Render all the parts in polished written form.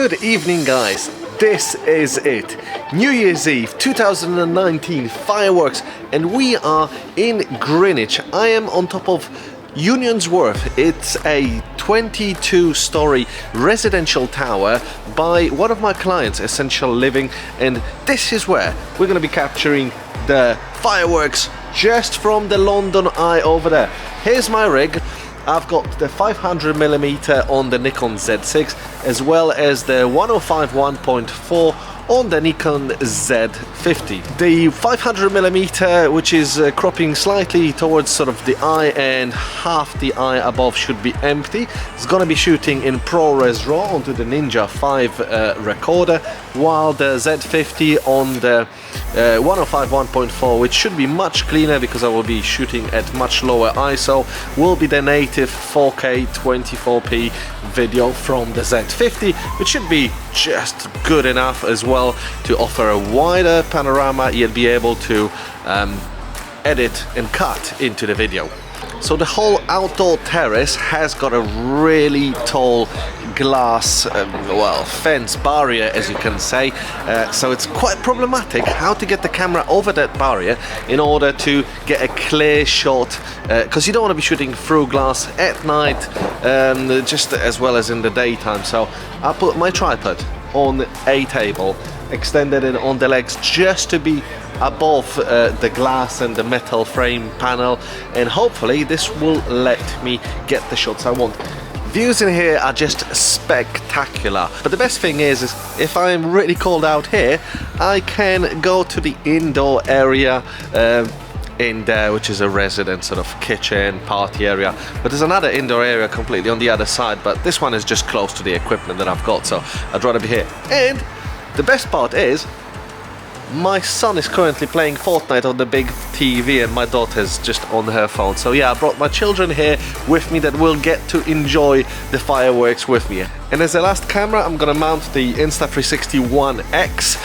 Good evening, guys. This is it. New Year's Eve 2019 fireworks, and we are in Greenwich. I am on top of Union's Wharf. It's a 22-story residential tower by one of my clients, Essential Living, and this is where we're going to be capturing the fireworks just from the London Eye over there. Here's my rig. I've got the 500mm on the Nikon Z6 as well as the 105 1.4 on the Nikon Z6. The 500mm, which is cropping slightly towards sort of the eye and half the eye above, should be empty. It's going to be shooting in ProresRAW onto the Ninja 5 recorder, while the Z50 on the 105 1.4, which should be much cleaner because I will be shooting at much lower ISO, will be the native 4K 24p video from the Z50, which should be just good enough as well to offer a wider panorama, yet be able to edit and cut into the video. So the whole outdoor terrace has got a really tall glass fence barrier, as you can say, so it's quite problematic how to get the camera over that barrier in order to get a clear shot, because you don't want to be shooting through glass at night, just as well as in the daytime. So I put my tripod on a table, extended it on the legs just to be above the glass and the metal frame panel, and hopefully this will let me get the shots I want. Views in here are just spectacular, but the best thing is if I'm really cold out here, I can go to the indoor area in there, which is a resident sort of kitchen party area, but there's another indoor area completely on the other side, but this one is just close to the equipment that I've got, so I'd rather be here. And the best part is my son is currently playing Fortnite on the big TV and my daughter's just on her phone. So yeah, I brought my children here with me that will get to enjoy the fireworks with me. And as a last camera, I'm gonna mount the Insta360 One X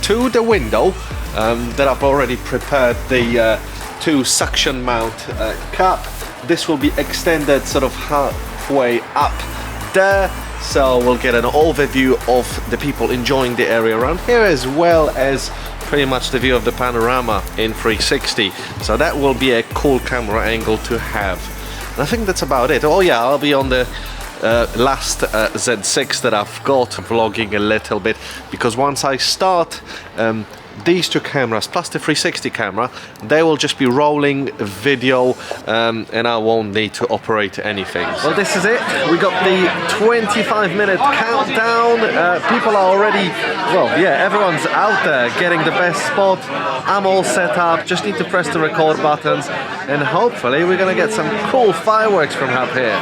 to the window that I've already prepared the two suction mount cap. This will be extended sort of halfway up there, so we'll get an overview of the people enjoying the area around here, as well as pretty much the view of the panorama in 360. So that will be a cool camera angle to have. And I think that's about it. Oh yeah, I'll be on the last Z6 that I've got, vlogging a little bit, because once I start these two cameras plus the 360 camera, they will just be rolling video, and I won't need to operate anything. Well, this is it. We got the 25-minute countdown. People are already, well, yeah, everyone's out there getting the best spot. I'm all set up, just need to press the record buttons, and hopefully we're gonna get some cool fireworks from up here.